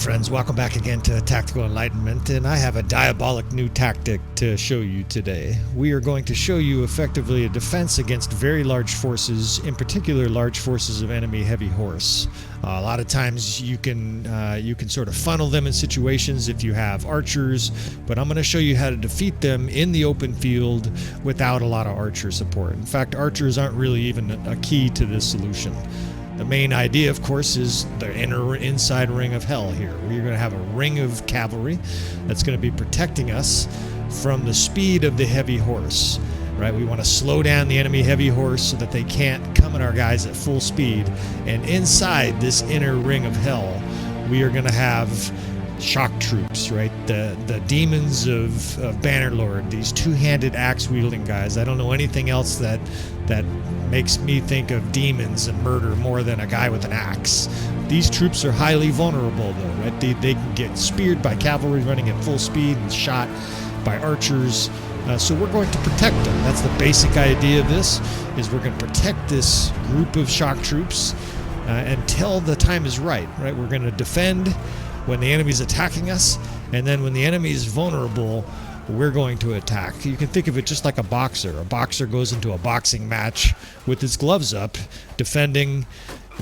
friends, welcome back again to Tactical Enlightenment, and I have a diabolic new tactic to show you today. We are going to show you effectively a defense against very large forces, in particular large forces of enemy heavy horse. A lot of times you can sort of funnel them in situations if you have archers, but I'm going to show you how to defeat them in the open field without a lot of archer support. In fact, archers aren't really even a key to this solution. The main idea, of course, is the inside ring of hell here. We're going to have a ring of cavalry that's going to be protecting us from the speed of the heavy horse. Right? We want to slow down the enemy heavy horse so that they can't come at our guys at full speed. And inside this inner ring of hell, we are going to have shock troops, right? The demons of Bannerlord, these two-handed axe-wielding guys. I don't know anything else that makes me think of demons and murder more than a guy with an axe. These troops are highly vulnerable, though, right? They can get speared by cavalry running at full speed and shot by archers. So we're going to protect them. That's the basic idea of this, is we're going to protect this group of shock troops until the time is right? We're going to defend when the enemy's attacking us, and then when the enemy is vulnerable, we're going to attack. You can think of it just like a boxer. A boxer goes into a boxing match with his gloves up, defending,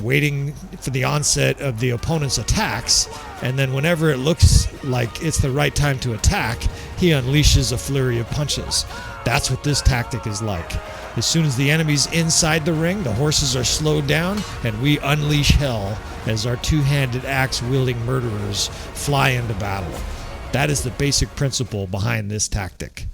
waiting for the onset of the opponent's attacks, and then whenever it looks like it's the right time to attack, he unleashes a flurry of punches. That's what this tactic is like. As soon as the enemy's inside the ring, the horses are slowed down, and we unleash hell as our two-handed axe-wielding murderers fly into battle. That is the basic principle behind this tactic.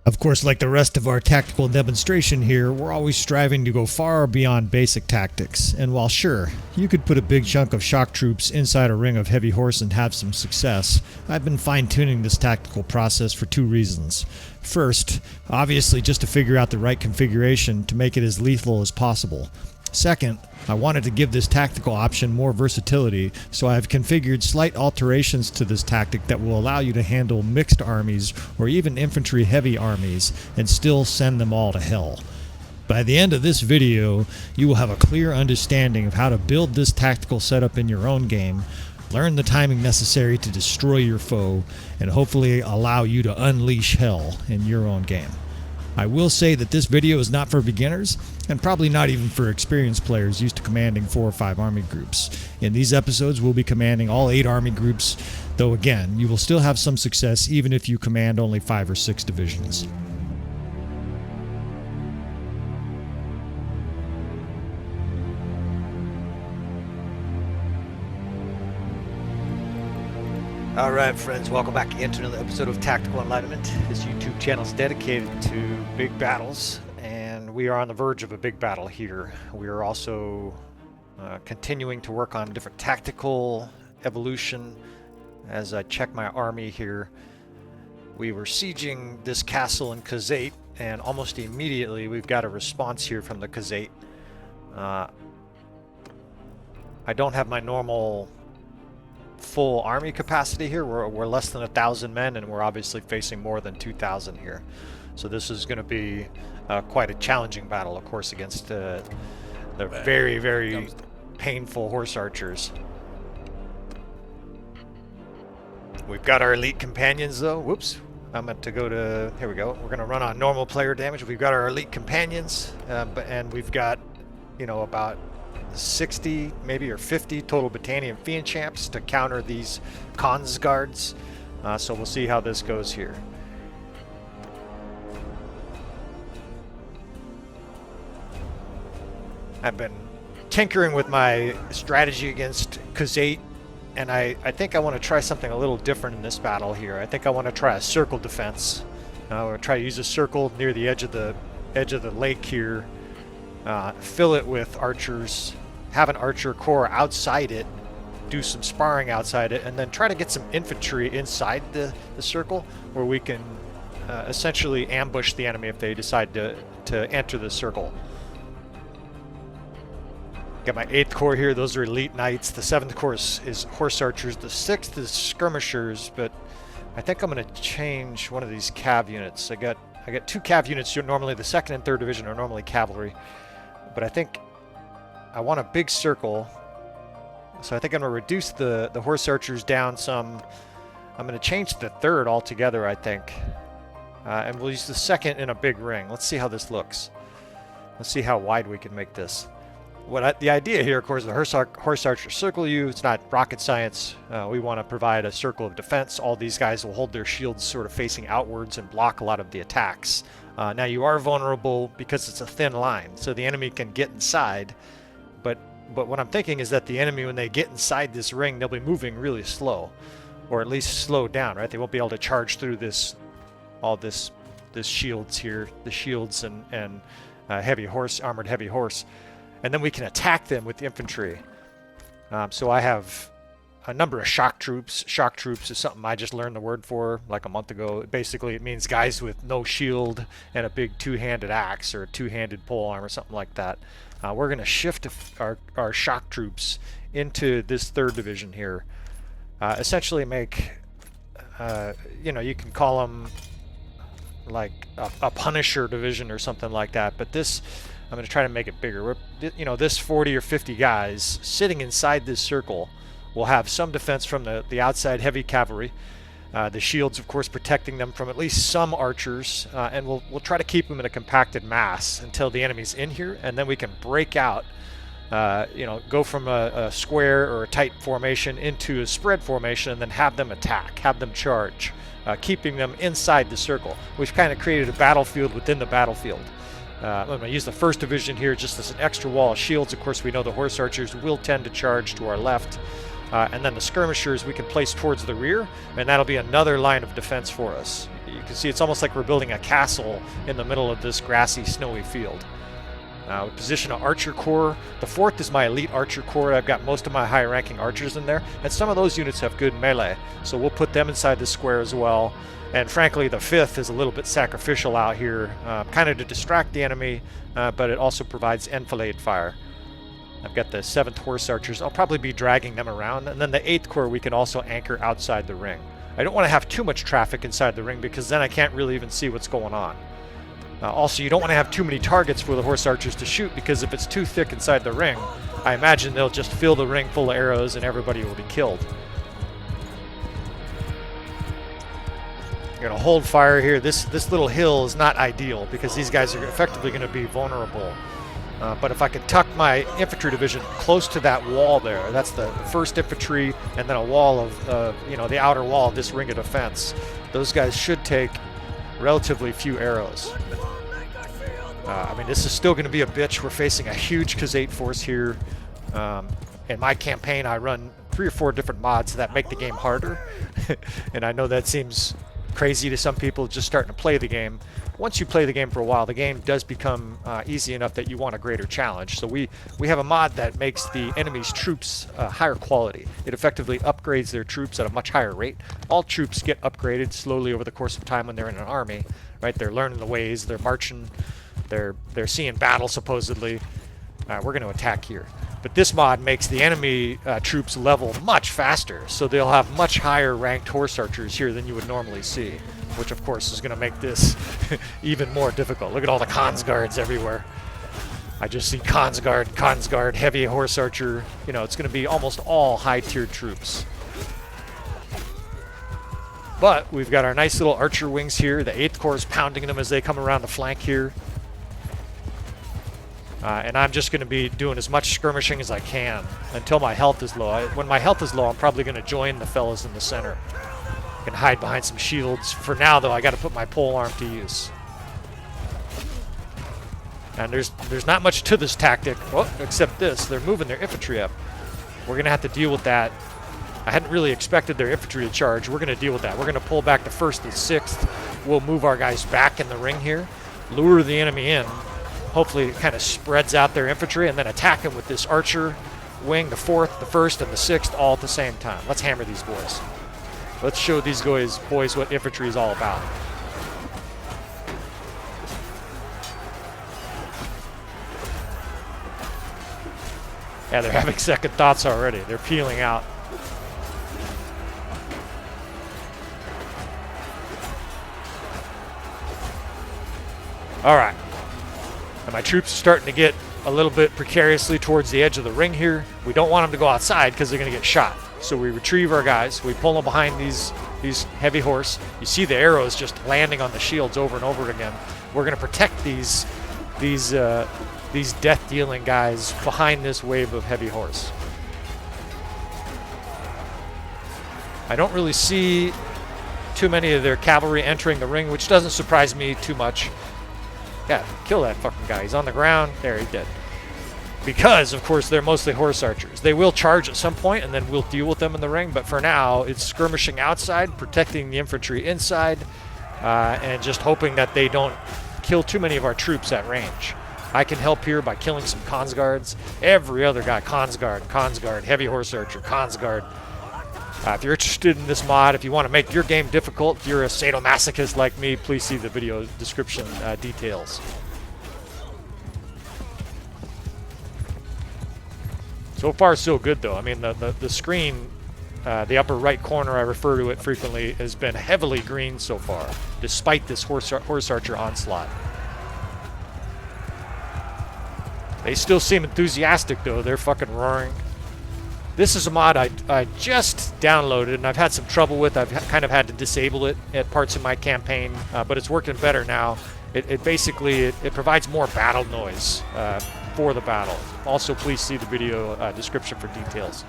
Of course, like the rest of our tactical demonstration here, we're always striving to go far beyond basic tactics. And while sure, you could put a big chunk of shock troops inside a ring of heavy horse and have some success, I've been fine-tuning this tactical process for two reasons. First, obviously just to figure out the right configuration to make it as lethal as possible. Second, I wanted to give this tactical option more versatility, so I have configured slight alterations to this tactic that will allow you to handle mixed armies or even infantry heavy armies and still send them all to hell. By the end of this video, you will have a clear understanding of how to build this tactical setup in your own game, learn the timing necessary to destroy your foe, and hopefully allow you to unleash hell in your own game. I will say that this video is not for beginners, and probably not even for experienced players used to commanding 4 or 5 army groups. In these episodes, we'll be commanding all 8 army groups, though again, you will still have some success even if you command only 5 or 6 divisions. Alright friends, welcome back again to another episode of Tactical Enlightenment. This YouTube channel is dedicated to big battles, and we are on the verge of a big battle here. We are also continuing to work on different tactical evolution. As I check my army here, we were sieging this castle in Khuzaite, and almost immediately we've got a response here from the Khuzaite. I don't have my normal full army capacity here. We're less than 1,000 men, and we're obviously facing more than 2,000 here. So this is going to be quite a challenging battle, of course, against the very, very painful horse archers. We've got our elite companions, though. Whoops. I meant to go to... Here we go. We're going to run on normal player damage. We've got our elite companions, and we've got, you know, about 60 maybe or 50 total Battanian Fiend champs to counter these Khan's guards. So we'll see how this goes here. I've been tinkering with my strategy against Khuzaite, and I think I want to try something a little different in this battle here. I think I want to try a circle defense. I'm going to try to use a circle near the edge of the lake here. Fill it with archers, have an archer corps outside it, do some sparring outside it, and then try to get some infantry inside the circle where we can essentially ambush the enemy if they decide to enter the circle. Got my 8th Corps here. Those are elite knights. The 7th Corps is horse archers. The 6th is skirmishers, but I think I'm going to change one of these cav units. I got 2 cav units. Normally the 2nd and 3rd division are normally cavalry, but I think I want a big circle So I think I'm going to reduce the horse archers down some. I'm going to change the third altogether, I think. And we'll use the second in a big ring. Let's see how this looks. Let's see how wide we can make this. The idea here, of course, the horse archers circle you. It's not rocket science. We want to provide a circle of defense. All these guys will hold their shields sort of facing outwards and block a lot of the attacks. Now you are vulnerable because it's a thin line, so the enemy can get inside. But what I'm thinking is that the enemy, when they get inside this ring, they'll be moving really slow, or at least slow down, right? They won't be able to charge through this shields here, the shields and armored heavy horse. And then we can attack them with infantry. So I have a number of shock troops. Shock troops is something I just learned the word for like a month ago. Basically, it means guys with no shield and a big two-handed axe or a two-handed pole arm or something like that. We're going to shift our shock troops into this 3rd division here. Essentially make, you can call them like a Punisher division or something like that. But this, I'm going to try to make it bigger. This 40 or 50 guys sitting inside this circle will have some defense from the outside heavy cavalry. The shields, of course, protecting them from at least some archers. And we'll try to keep them in a compacted mass until the enemy's in here. And then we can break out, go from a square or a tight formation into a spread formation and then have them attack, have them charge, keeping them inside the circle. We've kind of created a battlefield within the battlefield. I'm going to use the 1st division here just as an extra wall of shields. Of course, we know the horse archers will tend to charge to our left. And then the skirmishers we can place towards the rear, and that'll be another line of defense for us. You can see it's almost like we're building a castle in the middle of this grassy, snowy field. We position an archer corps. The 4th is my elite archer corps. I've got most of my high-ranking archers in there, and some of those units have good melee, so we'll put them inside the square as well. And frankly, the 5th is a little bit sacrificial out here, kind of to distract the enemy, but it also provides enfilade fire. I've got the 7th horse archers. I'll probably be dragging them around, and then the 8th corps we can also anchor outside the ring. I don't want to have too much traffic inside the ring because then I can't really even see what's going on. Also, you don't want to have too many targets for the horse archers to shoot, because if it's too thick inside the ring, I imagine they'll just fill the ring full of arrows and everybody will be killed. You're going to hold fire here. This little hill is not ideal because these guys are effectively going to be vulnerable. But if I can tuck my infantry division close to that wall there, that's the 1st infantry, and then a wall of, the outer wall of this ring of defense, those guys should take relatively few arrows. This is still going to be a bitch. We're facing a huge Khuzaite force here. In my campaign, I run 3 or 4 different mods that make the game harder. And I know that seems crazy to some people just starting to play the game. Once you play the game for a while, the game does become easy enough that you want a greater challenge. So we have a mod that makes the enemy's troops higher quality. It effectively upgrades their troops at a much higher rate. All troops get upgraded slowly over the course of time when they're in an army, right? They're learning the ways, they're marching, they're seeing battle supposedly. We're going to attack here. But this mod makes the enemy troops level much faster, so they'll have much higher ranked horse archers here than you would normally see, which of course is going to make this even more difficult. Look at all the Kongsguards everywhere. I just see Kongsguard, heavy horse archer. It's going to be almost all high-tiered troops. But we've got our nice little archer wings here. The 8th Corps is pounding them as they come around the flank here. And I'm just going to be doing as much skirmishing as I can until my health is low. When my health is low, I'm probably going to join the fellas in the center. I can hide behind some shields. For now, though, I got to put my pole arm to use. And there's not much to this tactic, except this. They're moving their infantry up. We're going to have to deal with that. I hadn't really expected their infantry to charge. We're going to deal with that. We're going to pull back the 1st and 6th. We'll move our guys back in the ring here, lure the enemy in. Hopefully it kind of spreads out their infantry, and then attack them with this archer wing, the 4th, the 1st, and the 6th all at the same time. Let's hammer these boys. Let's show these boys what infantry is all about. Yeah, they're having second thoughts already. They're peeling out. All right. And my troops are starting to get a little bit precariously towards the edge of the ring here. We don't want them to go outside because they're going to get shot. So we retrieve our guys. We pull them behind these heavy horse. You see the arrows just landing on the shields over and over again. We're going to protect these death-dealing guys behind this wave of heavy horse. I don't really see too many of their cavalry entering the ring, which doesn't surprise me too much. Yeah, kill that fucking guy. He's on the ground. There, he's dead. Because, of course, they're mostly horse archers. They will charge at some point, and then we'll deal with them in the ring. But for now, it's skirmishing outside, protecting the infantry inside, and just hoping that they don't kill too many of our troops at range. I can help here by killing some Consguards. Every other guy, Consguard, heavy horse archer, Consguard. If you're interested in this mod, if you want to make your game difficult, if you're a sadomasochist like me, please see the video description details. So far, so good, though. I mean, the screen, the upper right corner, I refer to it frequently, has been heavily green so far, despite this horse archer onslaught. They still seem enthusiastic, though. They're fucking roaring. This is a mod I just downloaded, and I've had some trouble with. I've kind of had to disable it at parts of my campaign, but it's working better now. It basically provides more battle noise for the battle. Also, please see the video description for details.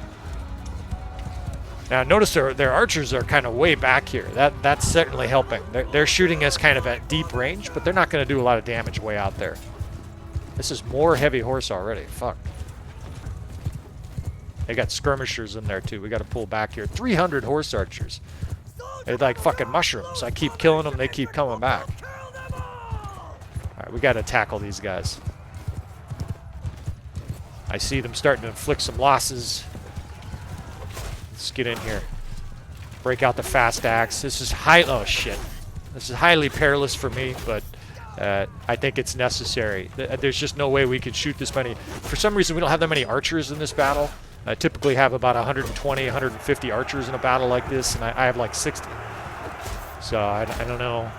Now, notice their archers are kind of way back here. That's certainly helping. They're shooting us kind of at deep range, but they're not going to do a lot of damage way out there. This is more heavy horse already. Fuck. They got skirmishers in there, too. We got to pull back here. 300 horse archers. They're like fucking mushrooms. I keep killing them. They keep coming back. All right, we got to tackle these guys. I see them starting to inflict some losses. Let's get in here. Break out the fast axe. This is oh shit. This is highly perilous for me, but I think it's necessary. There's just no way we could shoot this many. For some reason, we don't have that many archers in this battle. I typically have about 120, 150 archers in a battle like this, and I have like 60. So I don't know.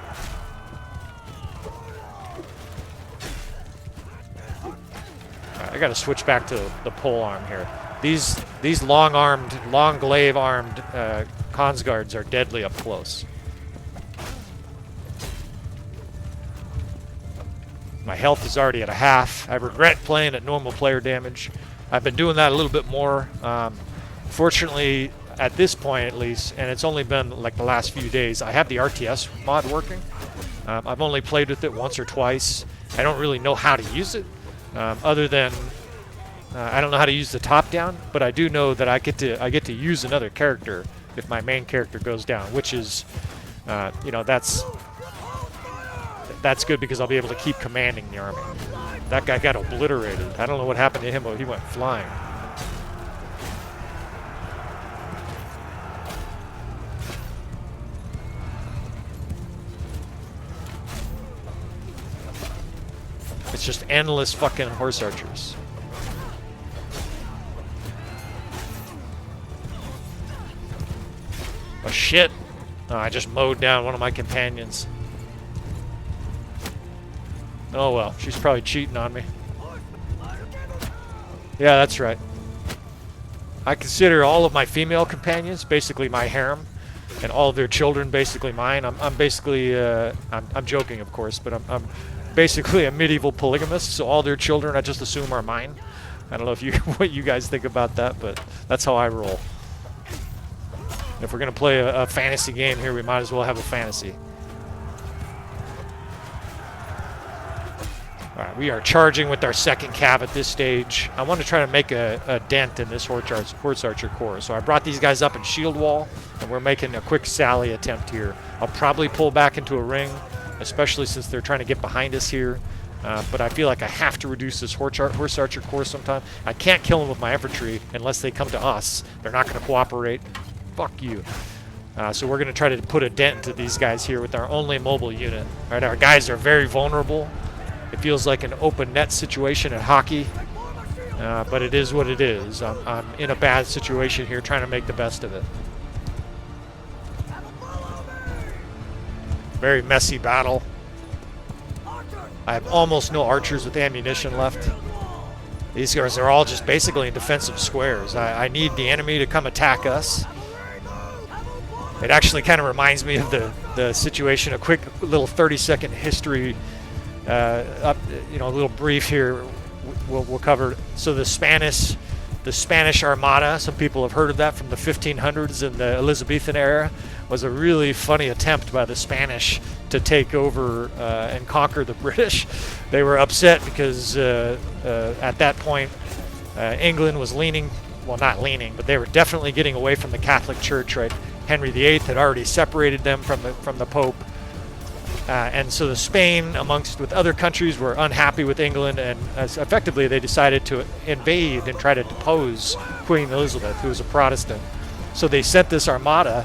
I got to switch back to the pole arm here. These long-armed, long glaive-armed Consguards are deadly up close. My health is already at a half. I regret playing at normal player damage. I've been doing that a little bit more. Fortunately, at this point at least, and it's only been like the last few days, I have the RTS mod working. I've only played with it once or twice. I don't really know how to use it, other than I don't know how to use the top down, but I do know that I get to use another character if my main character goes down, which is, you know, that's good because I'll be able to keep commanding the army. That guy got obliterated. I don't know what happened to him, but he went flying. It's just endless fucking horse archers. Oh shit! Oh, I just mowed down one of my companions. Oh well, she's probably cheating on me. Yeah, that's right. I consider all of my female companions basically my harem, and all of their children basically mine. I'm basically, I'm joking of course, but I'm basically a medieval polygamist, so all their children I just assume are mine. I don't know if you what you guys think about that, but that's how I roll. If we're gonna play a fantasy game here, we might as well have a fantasy. Alright, we are charging with our second cav at this stage. I want to try to make a dent in this horse archer corps. So I brought these guys up in shield wall, and we're making a quick sally attempt here. I'll probably pull back into a ring, especially since they're trying to get behind us here. But I feel like I have to reduce this horse archer corps sometime. I can't kill them with my infantry unless they come to us. They're not going to cooperate. Fuck you. So we're going to try to put a dent into these guys here with our only mobile unit. All right, our guys are very vulnerable. It feels like an open net situation at hockey, but it is what it is. I'm in a bad situation here, trying to make the best of it. Very messy battle. I have almost no archers with ammunition left. These guys are all just basically in defensive squares. I need the enemy to come attack us. It actually kind of reminds me of the situation. A quick little 30-second history, a little brief here. We'll cover. So the Spanish Armada. Some people have heard of that from the 1500s and the Elizabethan era. Was a really funny attempt by the Spanish to take over and conquer the British. They were upset because at that point England was leaning, well, not leaning, but they were definitely getting away from the Catholic Church, right? Henry VIII had already separated them from the Pope. And so the Spain, with other countries, were unhappy with England, and effectively they decided to invade and try to depose Queen Elizabeth, who was a Protestant. So they sent this armada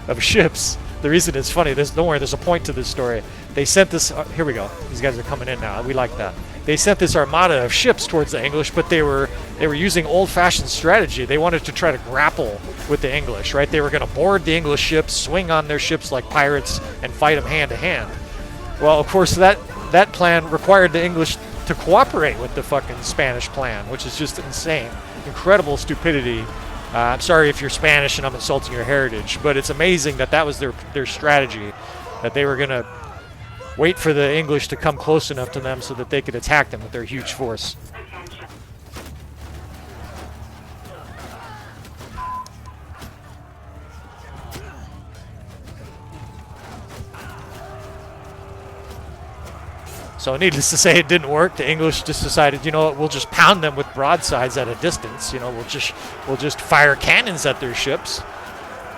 of ships. The reason it's funny, don't worry, there's a point to this story. They sent this, here we go, these guys are coming in now, we like that. They sent this armada of ships towards the English, but they were using old-fashioned strategy. They wanted to try to grapple with the English, right? They were going to board the English ships, swing on their ships like pirates, and fight them hand-to-hand. Well, of course, that plan required the English to cooperate with the fucking Spanish plan, which is just insane. Incredible stupidity. I'm sorry if you're Spanish and I'm insulting your heritage, but it's amazing that was their strategy, that they were going to wait for the English to come close enough to them so that they could attack them with their huge force. So needless to say, it didn't work. The English just decided, you know what, we'll just pound them with broadsides at a distance. You know, we'll just fire cannons at their ships.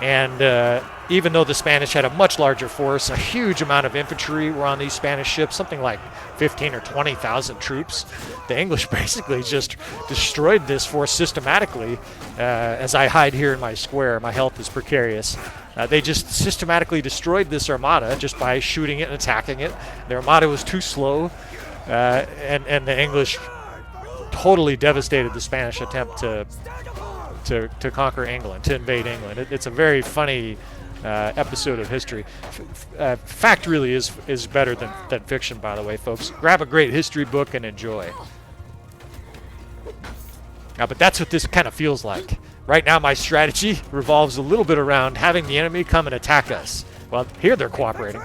And even though the Spanish had a much larger force, a huge amount of infantry were on these Spanish ships, something like 15 or 20,000 troops, the English basically just destroyed this force systematically. As I hide here in my square, my health is precarious. They just systematically destroyed this armada just by shooting it and attacking it. Their armada was too slow, and the English totally devastated the Spanish attempt to conquer England, to invade England. It's a very funny episode of history. Fact really is better than fiction, by the way, folks. Grab a great history book and enjoy. But that's what this kind of feels like. Right now, my strategy revolves a little bit around having the enemy come and attack us. Well, here they're cooperating.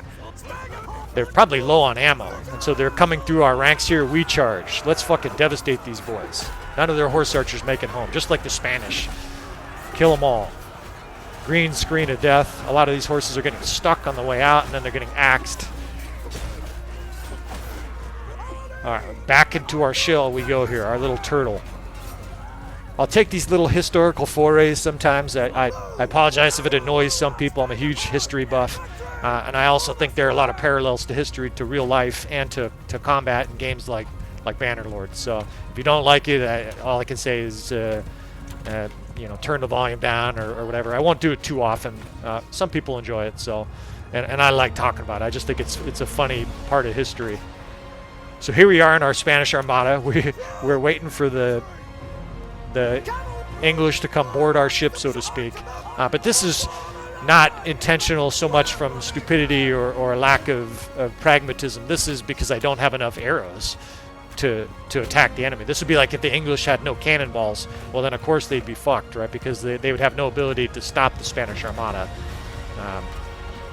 They're probably low on ammo, and so they're coming through our ranks here. We charge. Let's fucking devastate these boys. None of their horse archers make it home, just like the Spanish. Kill them all. Green screen of death. A lot of these horses are getting stuck on the way out, and then they're getting axed. All right, back into our shell we go here, our little turtle. I'll take these little historical forays sometimes. I apologize if it annoys some people. I'm a huge history buff. And I also think there are a lot of parallels to history, to real life, and to combat in games like Bannerlord. So if you don't like it, all I can say is, turn the volume down or whatever. I won't do it too often. Some people enjoy it, so, and I like talking about it. I just think it's a funny part of history. So here we are in our Spanish Armada. We're waiting for the English to come board our ship, so to speak. But this is not intentional so much from stupidity or a lack of pragmatism. This is because I don't have enough arrows to attack the enemy. This would be like if the English had no cannonballs. Well, then of course they'd be fucked, right? Because they would have no ability to stop the Spanish Armada.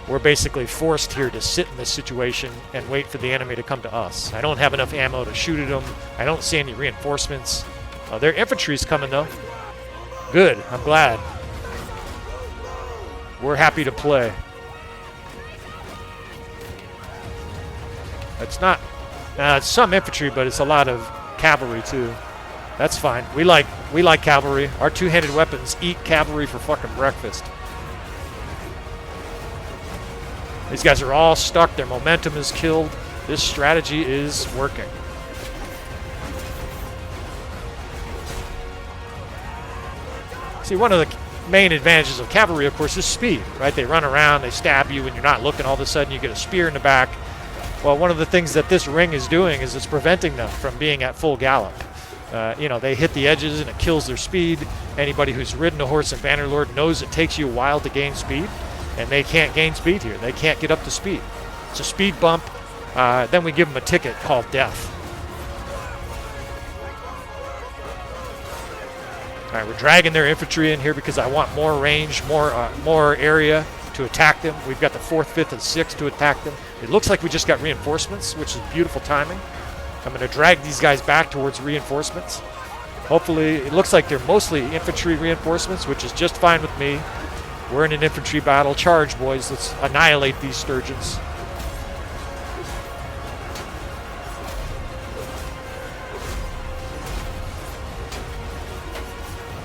We're basically forced here to sit in this situation and wait for the enemy to come to us. I don't have enough ammo to shoot at them. I don't see any reinforcements. Their infantry's coming, though. Good. I'm glad. We're happy to play. It's not... it's some infantry, but it's a lot of cavalry, too. That's fine. We like cavalry. Our two-handed weapons eat cavalry for fucking breakfast. These guys are all stuck. Their momentum is killed. This strategy is working. See, one of the main advantages of cavalry, of course, is speed, right? They run around, they stab you when you're not looking. All of a sudden, you get a spear in the back. Well, one of the things that this ring is doing is it's preventing them from being at full gallop. They hit the edges and it kills their speed. Anybody who's ridden a horse in Bannerlord knows it takes you a while to gain speed, and they can't gain speed here. They can't get up to speed. It's a speed bump. Then we give them a ticket called death. All right, we're dragging their infantry in here because I want more range, more area to attack them. We've got the 4th, 5th, and 6th to attack them. It looks like we just got reinforcements, which is beautiful timing. I'm going to drag these guys back towards reinforcements. Hopefully, it looks like they're mostly infantry reinforcements, which is just fine with me. We're in an infantry battle. Charge, boys. Let's annihilate these Sturgians.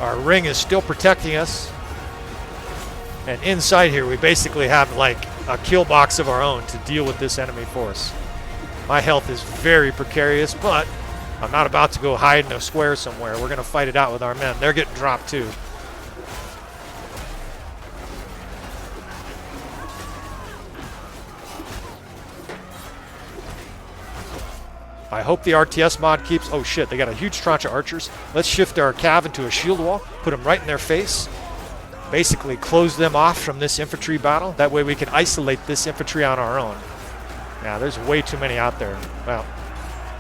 Our ring is still protecting us. And inside here, we basically have like a kill box of our own to deal with this enemy force. My health is very precarious, but I'm not about to go hide in a square somewhere. We're going to fight it out with our men. They're getting dropped too. I hope the RTS mod keeps... Oh shit, they got a huge tranche of archers. Let's shift our cav into a shield wall, put them right in their face. Basically close them off from this infantry battle. That way we can isolate this infantry on our own. Now, there's way too many out there. Well,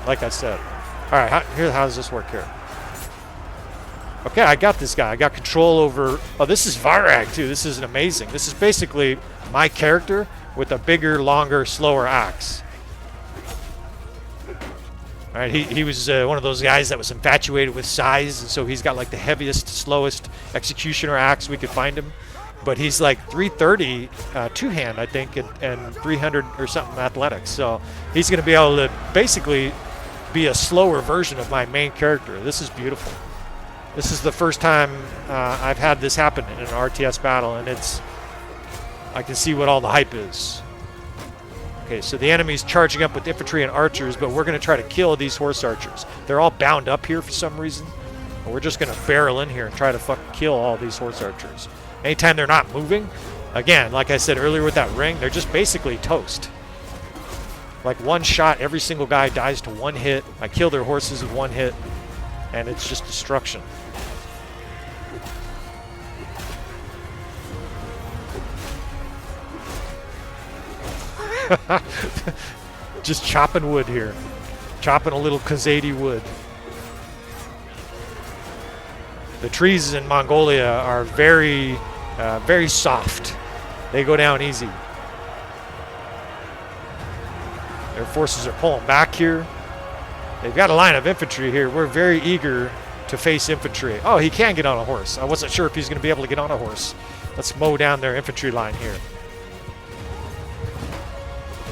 like I said. All right, how does this work here? Okay, I got this guy. I got control over... Oh, this is Varag, too. This is amazing. This is basically my character with a bigger, longer, slower axe. All right, he was one of those guys that was infatuated with size, and so he's got like the heaviest, slowest executioner axe we could find him. But he's like 330 two-hand, I think, and 300 or something athletics. So he's going to be able to basically be a slower version of my main character. This is beautiful. This is the first time I've had this happen in an RTS battle, and I can see what all the hype is. Okay, so the enemy's charging up with infantry and archers, but we're going to try to kill these horse archers. They're all bound up here for some reason. And we're just going to barrel in here and try to fucking kill all these horse archers. Anytime they're not moving, again, like I said earlier with that ring, they're just basically toast. Like one shot, every single guy dies to one hit. I kill their horses with one hit, and it's just destruction. Just chopping wood here. Chopping a little Khuzaite wood. The trees in Mongolia are very soft. They go down easy. Their forces are pulling back here. They've got a line of infantry here. We're very eager to face infantry. Oh, he can get on a horse. I wasn't sure if he's going to be able to get on a horse. Let's mow down their infantry line here.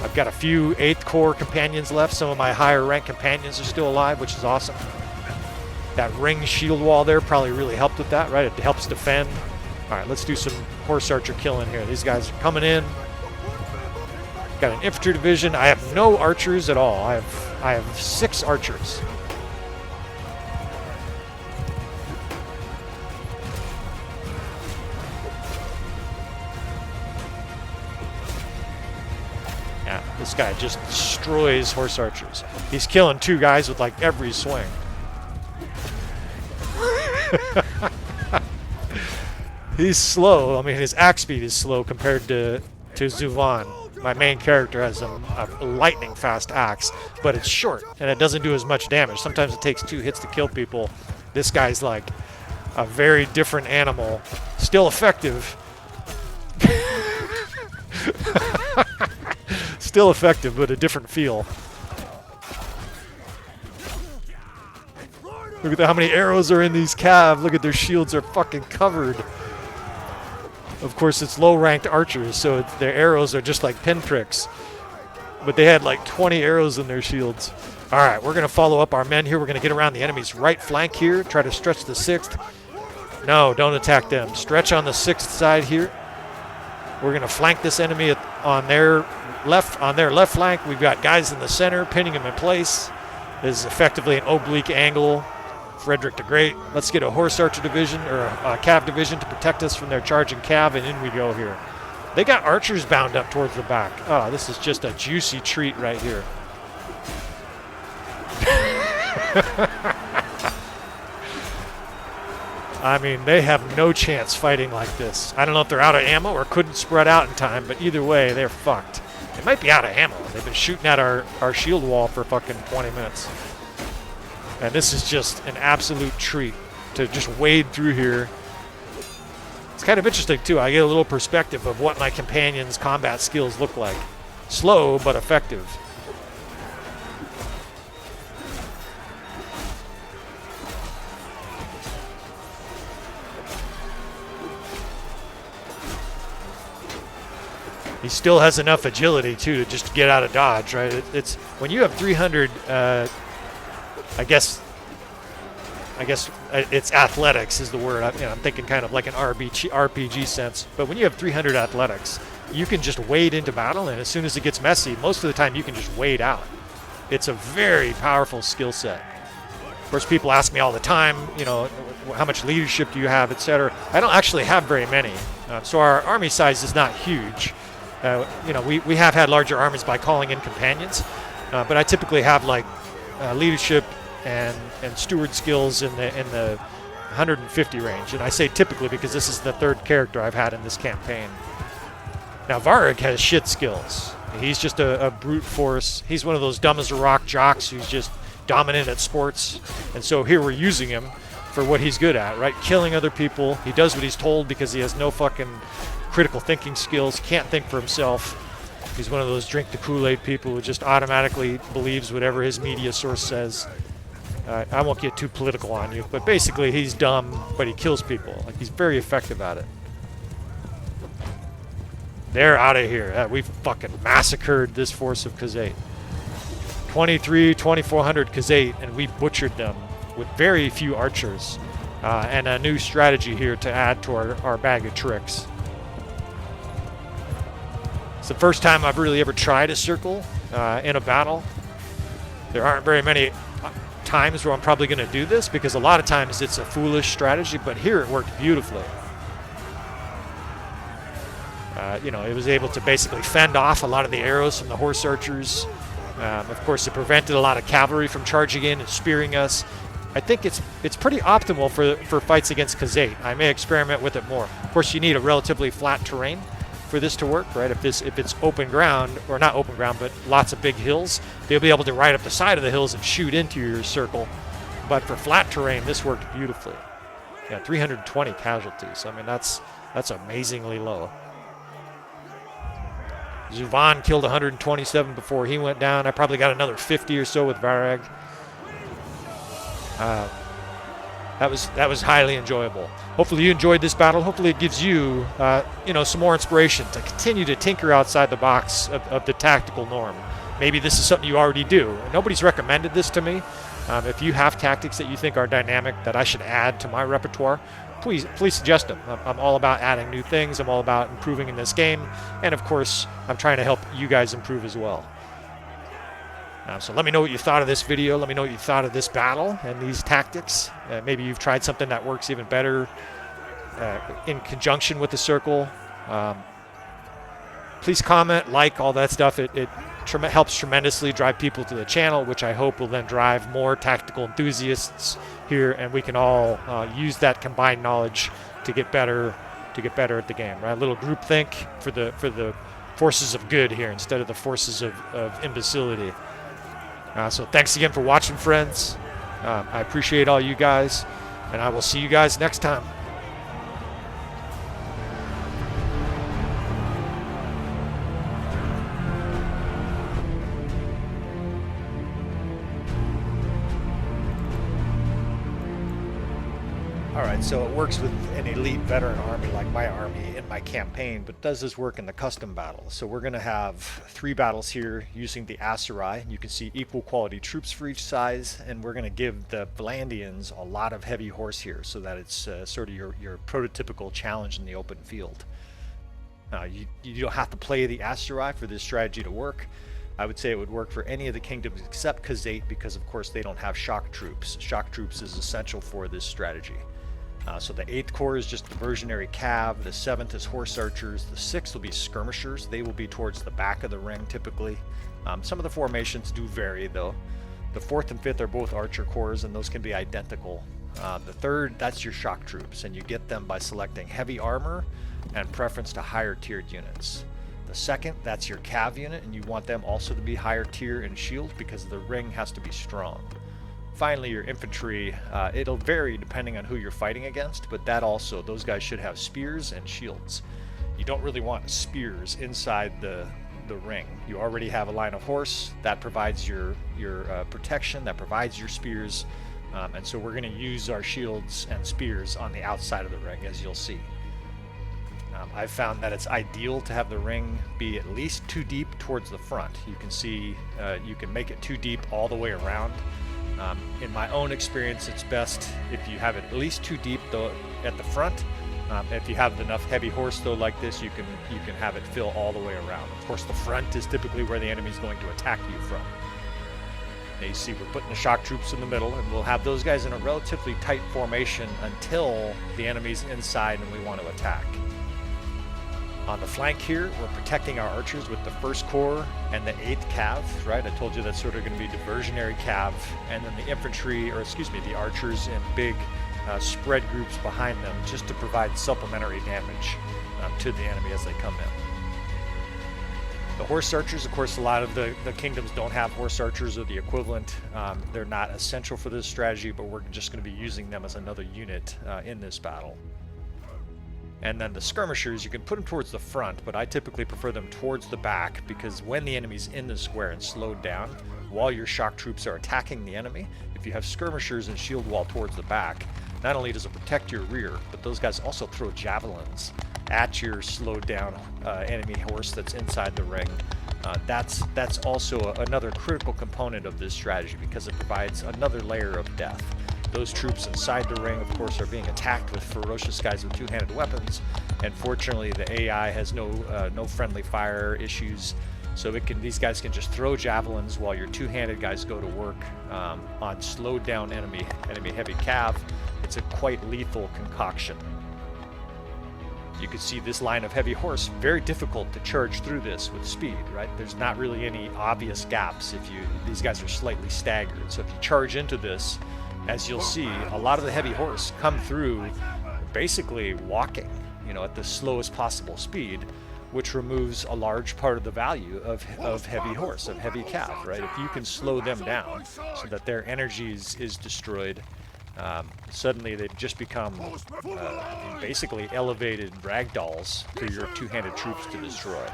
I've got a few 8th Corps companions left. Some of my higher rank companions are still alive, which is awesome. That ring shield wall there probably really helped with that, right? It helps defend. All right, let's do some horse archer killing here. These guys are coming in. Got an infantry division. I have no archers at all. I have 6 archers. Yeah, this guy just destroys horse archers. He's killing 2 guys with like every swing. He's slow. I mean, his axe speed is slow compared to Zuvan. My main character has a lightning fast axe, but it's short and it doesn't do as much damage. Sometimes it takes 2 hits to kill people. This guy's like a very different animal. Still effective. Still effective, but a different feel. Look at how many arrows are in these cav. Look at their shields are fucking covered. Of course, it's low-ranked archers, so their arrows are just like pinpricks. But they had like 20 arrows in their shields. All right, we're going to follow up our men here. We're going to get around the enemy's right flank here, try to stretch the 6th. No, don't attack them. Stretch on the 6th side here. We're going to flank this enemy on their left flank. We've got guys in the center, pinning them in place. This is effectively an oblique angle. Frederick the Great. Let's get a horse archer division or a cav division to protect us from their charging cav, and in we go here. They got archers bound up towards the back. Oh, this is just a juicy treat right here. I mean, they have no chance fighting like this. I don't know if they're out of ammo or couldn't spread out in time, but either way, they're fucked. They might be out of ammo. They've been shooting at our shield wall for fucking 20 minutes. And this is just an absolute treat. to just wade through here. It's kind of interesting too. I get a little perspective of what my companions' combat skills look like. Slow but effective. He still has enough agility too to just get out of dodge, right? It's when you have 300. I guess it's athletics is the word. I'm thinking kind of like an RPG sense. But when you have 300 athletics, you can just wade into battle, and as soon as it gets messy, most of the time you can just wade out. It's a very powerful skill set. Of course, people ask me all the time, how much leadership do you have, etc. I don't actually have very many, so our army size is not huge. We have had larger armies by calling in companions, but I typically have like leadership and steward skills in the 150 range, and I say typically because this is the third character I've had in this campaign. Now Varg has shit skills. He's just a brute force. He's one of those dumb as a rock jocks who's just dominant at sports, and so here we're using him for what he's good at, right? Killing other people. He does what he's told because he has no fucking critical thinking skills, can't think for himself. He's one of those drink the Kool-Aid people who just automatically believes whatever his media source says. I won't get too political on you, but basically he's dumb, but he kills people. Like, he's very effective at it. They're out of here. We fucking massacred this force of Khuzaite. 2,400 Khuzaite, and we butchered them with very few archers. And a new strategy here to add to our bag of tricks. It's the first time I've really ever tried a circle in a battle. There aren't very many times where I'm probably going to do this because a lot of times it's a foolish strategy, but here it worked beautifully. It was able to basically fend off a lot of the arrows from the horse archers. Of course, it prevented a lot of cavalry from charging in and spearing us. I think it's pretty optimal for fights against Khuzaite. I may experiment with it more. Of course, you need a relatively flat terrain for this to work, right? If it's open ground, or not open ground, but lots of big hills, they'll be able to ride up the side of the hills and shoot into your circle. But for flat terrain, this worked beautifully. Yeah, 320 casualties. I mean, that's amazingly low. Zuvan killed 127 before he went down. I probably got another 50 or so with Varag. That was highly enjoyable. Hopefully you enjoyed this battle. Hopefully it gives you, some more inspiration to continue to tinker outside the box of the tactical norm. Maybe this is something you already do. Nobody's recommended this to me. If you have tactics that you think are dynamic that I should add to my repertoire, please suggest them. I'm all about adding new things. I'm all about improving in this game. And of course, I'm trying to help you guys improve as well. So let me know what you thought of this video. Let me know what you thought of this battle and these tactics. Maybe you've tried something that works even better in conjunction with the circle. Please comment, like, all that stuff. It helps tremendously drive people to the channel, which I hope will then drive more tactical enthusiasts here, and we can all use that combined knowledge to get better at the game. Right? A little groupthink for the forces of good here instead of the forces of imbecility. So thanks again for watching, friends. I appreciate all you guys, and I will see you guys next time. Alright, so it works with an elite veteran army like my army in my campaign, but does this work in the custom battles? So we're going to have 3 battles here using the Asurai. You can see equal quality troops for each size, and we're going to give the Vlandians a lot of heavy horse here so that it's sort of your prototypical challenge in the open field. You don't have to play the Asurai for this strategy to work. I would say it would work for any of the kingdoms except Khuzaite because, of course, they don't have shock troops. Shock troops is essential for this strategy. So the 8th Corps is just diversionary cav, the 7th is horse archers, the 6th will be skirmishers. They will be towards the back of the ring typically. Some of the formations do vary though. The 4th and 5th are both archer corps, and those can be identical. The 3rd, that's your shock troops, and you get them by selecting heavy armor and preference to higher tiered units. The 2nd, that's your cav unit, and you want them also to be higher tier and shield because the ring has to be strong. finally, your infantry, it'll vary depending on who you're fighting against, but that also, those guys should have spears and shields. You don't really want spears inside the ring. You already have a line of horse that provides your protection, that provides your spears, and so we're going to use our shields and spears on the outside of the ring, as you'll see. I've found that it's ideal to have the ring be at least 2 deep towards the front. You can see you can make it 2 deep all the way around. In my own experience, it's best if you have it at least 2 deep though at the front. If you have enough heavy horse though like this, you can have it fill all the way around. Of course, the front is typically where the enemy is going to attack you from. Now you see we're putting the shock troops in the middle, and we'll have those guys in a relatively tight formation until the enemy's inside and we want to attack. On the flank here, we're protecting our archers with the 1st Corps and the 8th Cav, right? I told you that's sort of going to be diversionary Cav, and then the infantry, or excuse me, the archers in big spread groups behind them, just to provide supplementary damage to the enemy as they come in. The horse archers, of course, a lot of the kingdoms don't have horse archers or the equivalent. They're not essential for this strategy, but we're just going to be using them as another unit in this battle. And then the skirmishers, you can put them towards the front, but I typically prefer them towards the back, because when the enemy's in the square and slowed down, while your shock troops are attacking the enemy, if you have skirmishers and shield wall towards the back, not only does it protect your rear, but those guys also throw javelins at your slowed down enemy horse that's inside the ring. That's also another critical component of this strategy, because it provides another layer of death. Those troops inside the ring, of course, are being attacked with ferocious guys with two-handed weapons, and fortunately the AI has no friendly fire issues, so these guys can just throw javelins while your two-handed guys go to work on slowed down enemy heavy cav. It's a quite lethal concoction. You can see this line of heavy horse, very difficult to charge through this with speed, right? There's not really any obvious gaps these guys are slightly staggered. So if you charge into this, as you'll see, a lot of the heavy horse come through basically walking, at the slowest possible speed, which removes a large part of the value of heavy horse, of heavy cav, right? If you can slow them down so that their energy is destroyed, suddenly they've just become basically elevated ragdolls for your two-handed troops to destroy.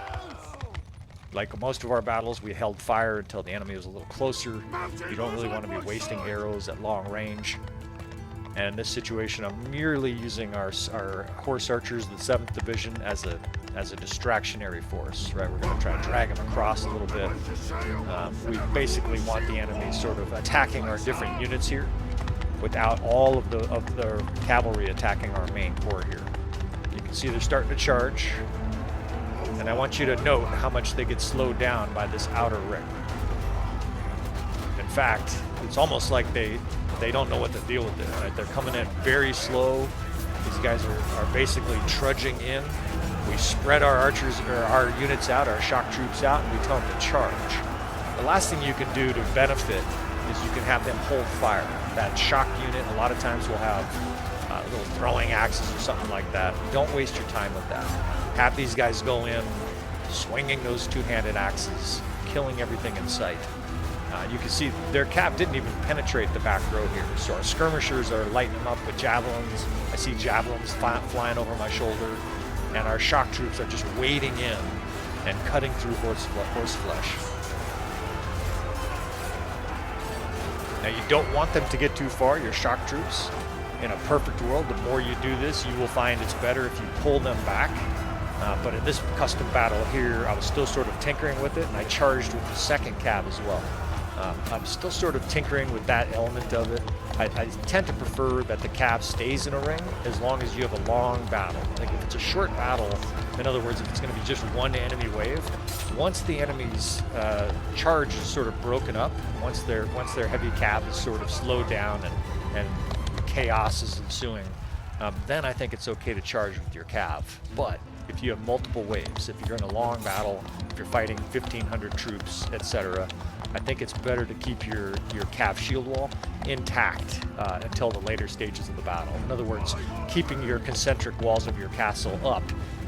Like most of our battles, we held fire until the enemy was a little closer. You don't really want to be wasting arrows at long range. And in this situation, I'm merely using our horse archers, the 7th Division, as a distractionary force, right? We're going to try to drag them across a little bit. We basically want the enemy sort of attacking our different units here, without all of the cavalry attacking our main corps here. You can see they're starting to charge, and I want you to note how much they get slowed down by this outer ring. In fact, it's almost like they don't know what to deal with it, right? They're coming in very slow. These guys are basically trudging in. We spread our archers, or our units out, our shock troops out, and we tell them to charge. The last thing you can do to benefit is you can have them hold fire. That shock unit a lot of times will have little throwing axes or something like that. Don't waste your time with that. Have these guys go in, swinging those two-handed axes, killing everything in sight. You can see their cav didn't even penetrate the back row here, so our skirmishers are lighting them up with javelins. I see javelins flying over my shoulder, and our shock troops are just wading in and cutting through horse flesh. Now you don't want them to get too far, your shock troops. In a perfect world, the more you do this, you will find it's better if you pull them back. But in this custom battle here, I was still sort of tinkering with it, and I charged with the 2nd cav as well. I'm still sort of tinkering with that element of it. I tend to prefer that the cav stays in a ring as long as you have a long battle. Like if it's a short battle, in other words, if it's going to be just one enemy wave, once the enemy's charge is sort of broken up, once their heavy cav is sort of slowed down and chaos is ensuing, then I think it's okay to charge with your cav. But if you have multiple waves, if you're in a long battle, if you're fighting 1,500 troops, etc., I think it's better to keep your cav shield wall intact until the later stages of the battle. In other words, keeping your concentric walls of your castle up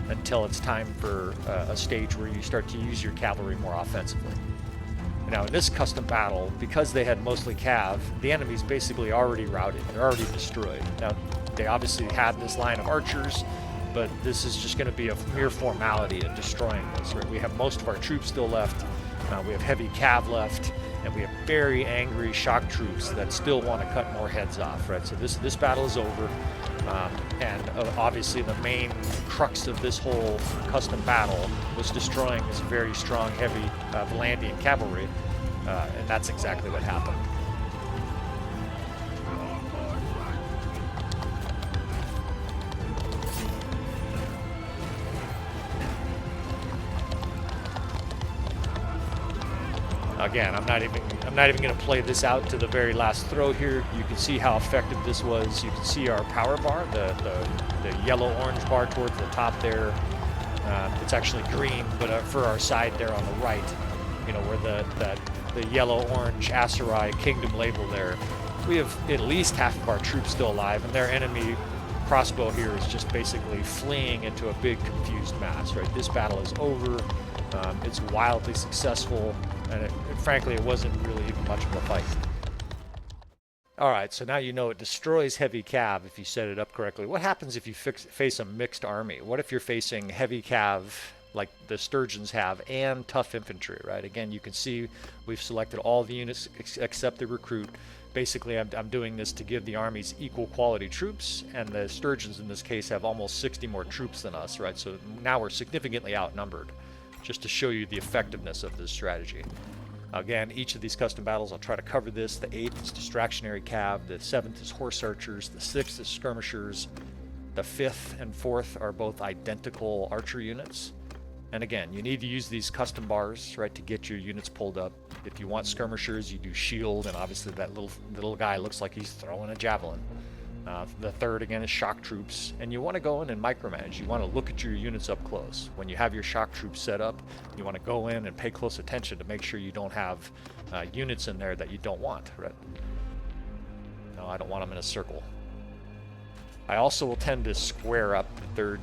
until it's time for a stage where you start to use your cavalry more offensively. Now in this custom battle, because they had mostly cav, the enemy's basically already routed. They're already destroyed. Now, they obviously had this line of archers, but this is just going to be a mere formality of destroying this. Right? We have most of our troops still left. We have heavy cav left, and we have very angry shock troops that still want to cut more heads off. Right? So this battle is over, and obviously the main crux of this whole custom battle was destroying this very strong, heavy Vlandian cavalry, and that's exactly what happened. Again, I'm not even going to play this out to the very last throw here. You can see how effective this was. You can see our power bar, the yellow-orange bar towards the top there. It's actually green, but for our side there on the right, you know, where the yellow-orange Aserai Kingdom label there, we have at least half of our troops still alive, and their enemy crossbow here is just basically fleeing into a big confused mass. Right, this battle is over. It's wildly successful. And frankly, it wasn't really even much of a fight. Alright, so now you know it destroys heavy cav if you set it up correctly. What happens if you face a mixed army? What if you're facing heavy cav, like the Sturgians have, and tough infantry, right? Again, you can see we've selected all the units except the recruit. Basically, I'm doing this to give the armies equal quality troops, and the Sturgians in this case have almost 60 more troops than us, right? So now we're significantly outnumbered, just to show you the effectiveness of this strategy. Again, each of these custom battles, I'll try to cover this. The 8th is distractionary cav, the 7th is horse archers, the 6th is skirmishers, the 5th and 4th are both identical archer units. And again, you need to use these custom bars, right, to get your units pulled up. If you want skirmishers, you do shield, and obviously that little guy looks like he's throwing a javelin. The 3rd, again, is shock troops, and you want to go in and micromanage. You want to look at your units up close. When you have your shock troops set up, you want to go in and pay close attention to make sure you don't have units in there that you don't want, right? No, I don't want them in a circle. I also will tend to square up the 3rd.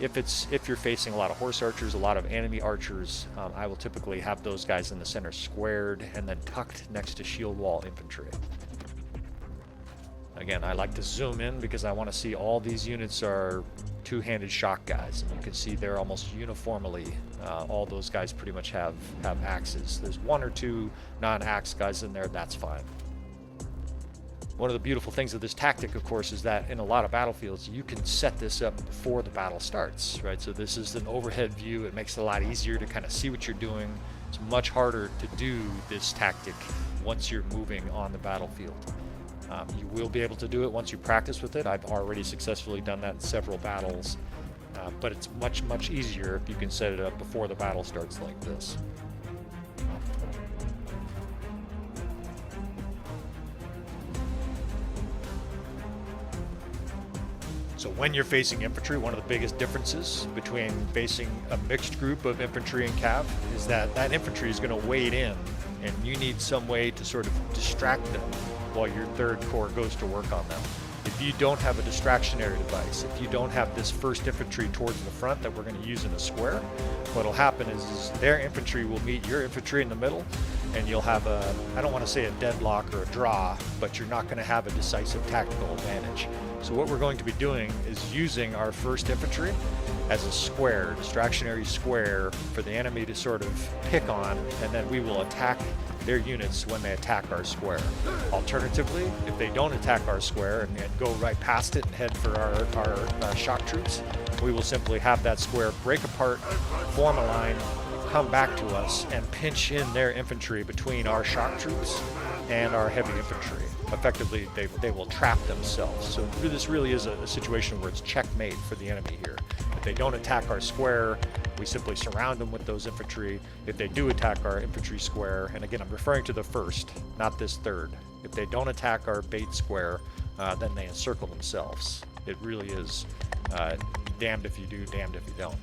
If you're facing a lot of horse archers, a lot of enemy archers, I will typically have those guys in the center squared and then tucked next to shield wall infantry. Again, I like to zoom in because I want to see all these units are two-handed shock guys. And you can see they're almost uniformly, all those guys pretty much have axes. There's 1 or 2 non-axe guys in there, that's fine. One of the beautiful things of this tactic, of course, is that in a lot of battlefields, you can set this up before the battle starts, right? So this is an overhead view. It makes it a lot easier to kind of see what you're doing. It's much harder to do this tactic once you're moving on the battlefield. You will be able to do it once you practice with it. I've already successfully done that in several battles, but it's much, much easier if you can set it up before the battle starts like this. So when you're facing infantry, one of the biggest differences between facing a mixed group of infantry and cav is that that infantry is going to wade in, and you need some way to sort of distract them while your 3rd Corps goes to work on them. If you don't have a distractionary device, if you don't have this 1st infantry towards the front that we're going to use in a square, what'll happen is their infantry will meet your infantry in the middle, and you'll have a, I don't want to say a deadlock or a draw, but you're not going to have a decisive tactical advantage. So what we're going to be doing is using our 1st infantry as a square, distractionary square, for the enemy to sort of pick on, and then we will attack their units when they attack our square. Alternatively, if they don't attack our square and go right past it and head for our shock troops, we will simply have that square break apart, form a line, come back to us, and pinch in their infantry between our shock troops and our heavy infantry. Effectively, they will trap themselves. So this really is a situation where it's checkmate for the enemy here. If they don't attack our square, we simply surround them with those infantry. If they do attack our infantry square, and again, I'm referring to the 1st, not this 3rd. If they don't attack our bait square, then they encircle themselves. It really is damned if you do, damned if you don't.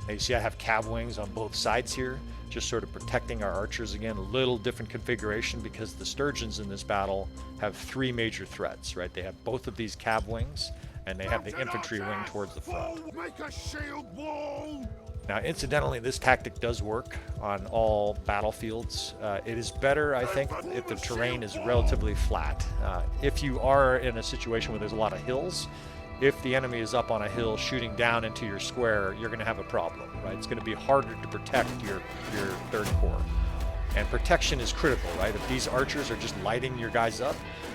Now you see I have cav wings on both sides here, just sort of protecting our archers. Again, a little different configuration because the Sturgians in this battle have 3 major threats, right? They have both of these cav wings, and they have the infantry wing towards the front. Make a shield wall! Now, incidentally, this tactic does work on all battlefields. It is better, I think, if the terrain is relatively flat. If you are in a situation where there's a lot of hills, if the enemy is up on a hill shooting down into your square, you're going to have a problem, right? It's going to be harder to protect your third corps. And protection is critical, right? If these archers are just lighting your guys up,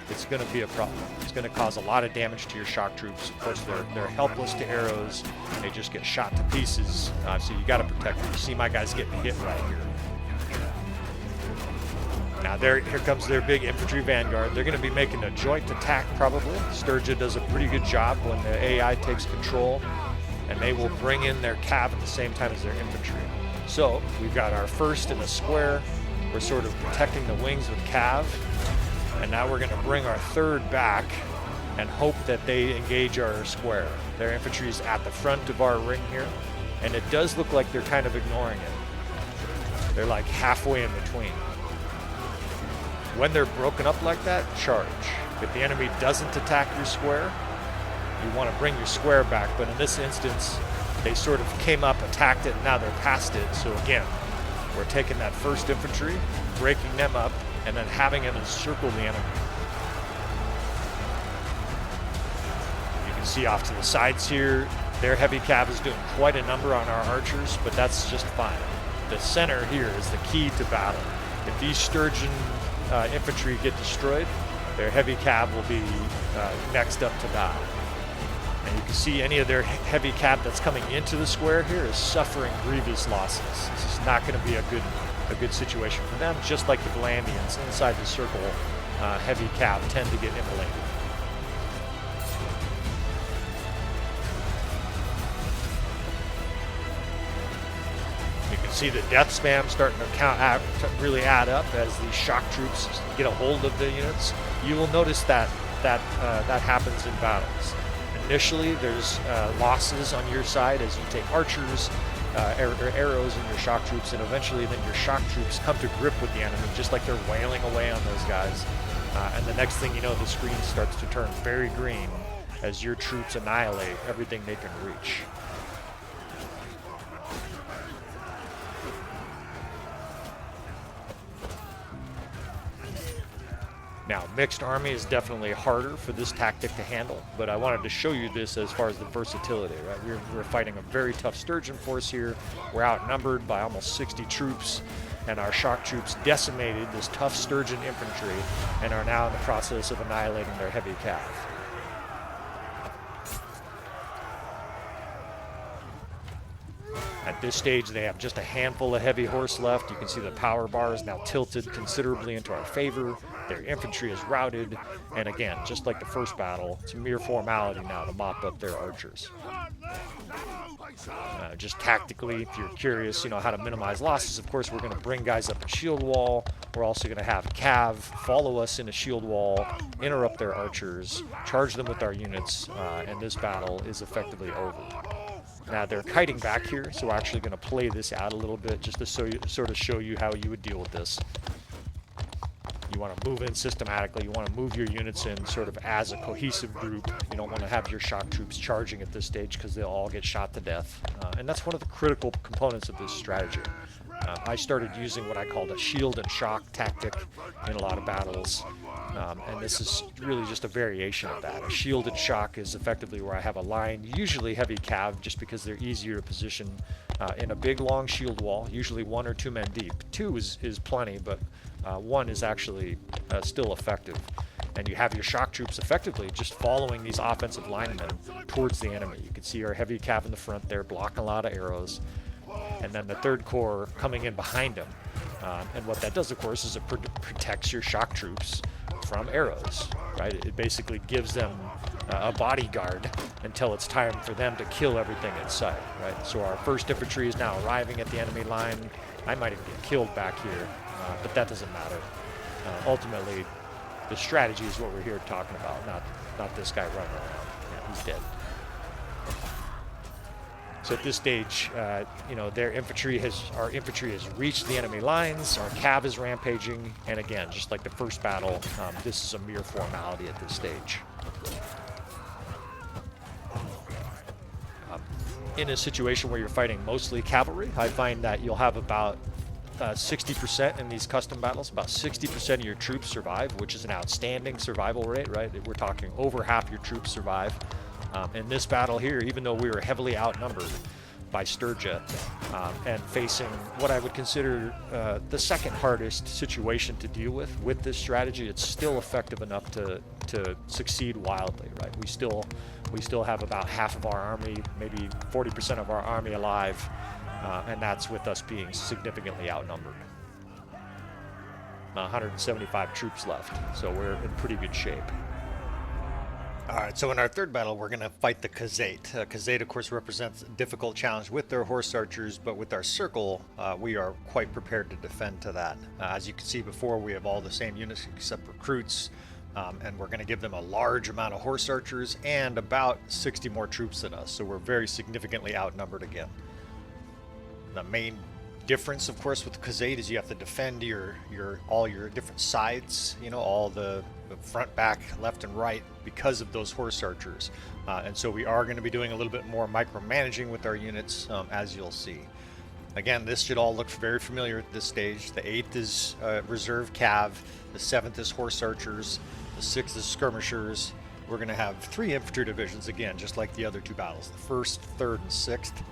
it's going to be a problem. It's going to cause a lot of damage to your shock troops. Of course, they're helpless to arrows. They just get shot to pieces. So you got to protect them. You see my guys getting hit right here. Now here comes their big infantry vanguard. They're going to be making a joint attack probably. Sturgia does a pretty good job when the AI takes control, and they will bring in their cav at the same time as their infantry. So we've got our first in the square. We're sort of protecting the wings with cav, and now we're going to bring our third back and hope that they engage our square. Their infantry is at the front of our ring here, and it does look like they're kind of ignoring it. They're like halfway in between. When they're broken up like that, charge. If the enemy doesn't attack your square, you want to bring your square back, but in this instance, they sort of came up, attacked it, and now they're past it. So again, we're taking that first infantry, breaking them up, and then having them encircle the enemy. You can see off to the sides here, their heavy cav is doing quite a number on our archers, but that's just fine. The center here is the key to battle. If these Sturgian infantry get destroyed, their heavy cav will be next up to die. And you can see any of their heavy cav that's coming into the square here is suffering grievous losses. This is not going to be a good situation for them, just like the Vlandians inside the circle. Heavy cav tend to get immolated. You can see the death spam starting to really add up as the shock troops get a hold of the units. You will notice that happens in battles. Initially, there's losses on your side as you take archers, arrows in your shock troops, and eventually then your shock troops come to grip with the enemy, just like they're wailing away on those guys. And the next thing you know, the screen starts to turn very green as your troops annihilate everything they can reach. Now, mixed army is definitely harder for this tactic to handle, but I wanted to show you this as far as the versatility, right? We're fighting a very tough Sturgian force here. We're outnumbered by almost 60 troops, and our shock troops decimated this tough Sturgian infantry and are now in the process of annihilating their heavy cav. At this stage, they have just a handful of heavy horse left. You can see the power bar is now tilted considerably into our favor. Their infantry is routed. And again, just like the first battle, it's a mere formality now to mop up their archers. Just tactically, if you're curious, how to minimize losses, of course, we're going to bring guys up a shield wall. We're also going to have cav follow us in a shield wall, interrupt their archers, charge them with our units, and this battle is effectively over. Now they're kiting back here, so we're actually going to play this out a little bit just to sort of show you how you would deal with this. You want to move in systematically. You want to move your units in sort of as a cohesive group. You don't want to have your shock troops charging at this stage because they'll all get shot to death. And that's one of the critical components of this strategy. I started using what I called a shield and shock tactic in a lot of battles. And this is really just a variation of that. A shield and shock is effectively where I have a line, usually heavy cav, just because they're easier to position in a big long shield wall, usually 1 or 2 men deep. 2 is plenty, but 1 is actually still effective. And you have your shock troops effectively just following these offensive linemen towards the enemy. You can see our heavy cav in the front there blocking a lot of arrows. And then the third corps coming in behind them. And what that does, of course, is it protects your shock troops from arrows, right? It basically gives them a bodyguard until it's time for them to kill everything in sight, right? So our first infantry is now arriving at the enemy line. I might even get killed back here, but that doesn't matter. Ultimately, the strategy is what we're here talking about, not this guy running around. Yeah, he's dead. So at this stage, our infantry has reached the enemy lines. Our cav is rampaging, and again, just like the first battle, this is a mere formality at this stage. in a situation where you're fighting mostly cavalry, I find that you'll have about 60% in these custom battles, about 60% of your troops survive, which is an outstanding survival rate, right? We're talking over half your troops survive. In this battle here, even though we were heavily outnumbered by Sturgia and facing what I would consider the second hardest situation to deal with this strategy, it's still effective enough to succeed wildly, right? We still have about half of our army, maybe 40% of our army alive, and that's with us being significantly outnumbered. 175 troops left, so we're in pretty good shape. Alright, so in our third battle, we're going to fight the Khuzaite. Khuzaite, of course, represents a difficult challenge with their horse archers, but with our circle, we are quite prepared to defend to that. As you can see before, we have all the same units except recruits, and we're going to give them a large amount of horse archers and about 60 more troops than us, so we're very significantly outnumbered again. The main difference, of course, with Khuzaite is you have to defend all your different sides, you know, all the front, back, left, and right because of those horse archers. And so we are going to be doing a little bit more micromanaging with our units, as you'll see. Again, this should all look very familiar at this stage. The 8th is reserve cav, the 7th is horse archers, the 6th is skirmishers. We're going to have 3 infantry divisions again, just like the other 2 battles. The 1st, 3rd, and 6th.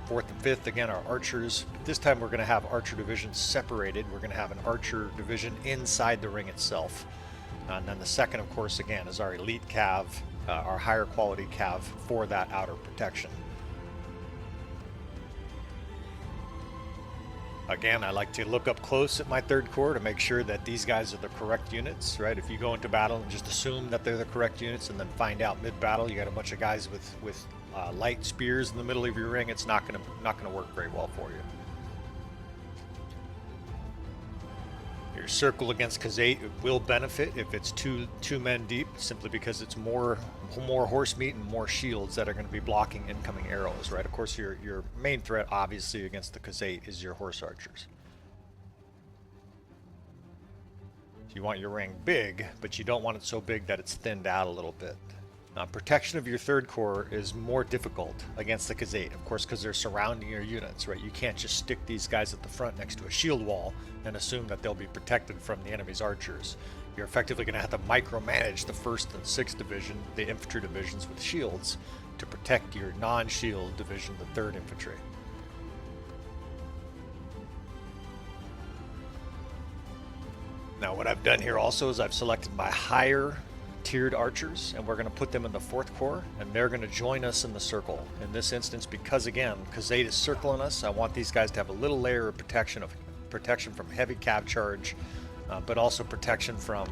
4th and 5th, again, are archers. But this time we're going to have archer divisions separated. We're going to have an archer division inside the ring itself. And then the 2nd, of course, again, is our elite cav, our higher quality cav for that outer protection. Again, I like to look up close at my 3rd Corps to make sure that these guys are the correct units, right? If you go into battle and just assume that they're the correct units and then find out mid-battle you got a bunch of guys with light spears in the middle of your ring, it's not gonna work very well for you. Your circle against Khuzaite will benefit if it's two men deep, simply because it's more horse meat and more shields that are going to be blocking incoming arrows, right? Of course, your main threat, obviously, against the Khuzaite is your horse archers. You want your ring big, but you don't want it so big that it's thinned out a little bit. Protection of your 3rd Corps is more difficult against the Khuzaite, of course, because they're surrounding your units, right? You can't just stick these guys at the front next to a shield wall and assume that they'll be protected from the enemy's archers. You're effectively going to have to micromanage the 1st and 6th Division, the infantry divisions with shields, to protect your non-shield division, the 3rd Infantry. Now, what I've done here also is I've selected my higher tiered archers, and we're going to put them in the 4th Corps, and they're going to join us in the circle. In this instance, because again, Khuzaite is circling us, I want these guys to have a little layer of protection from heavy cav charge, but also protection from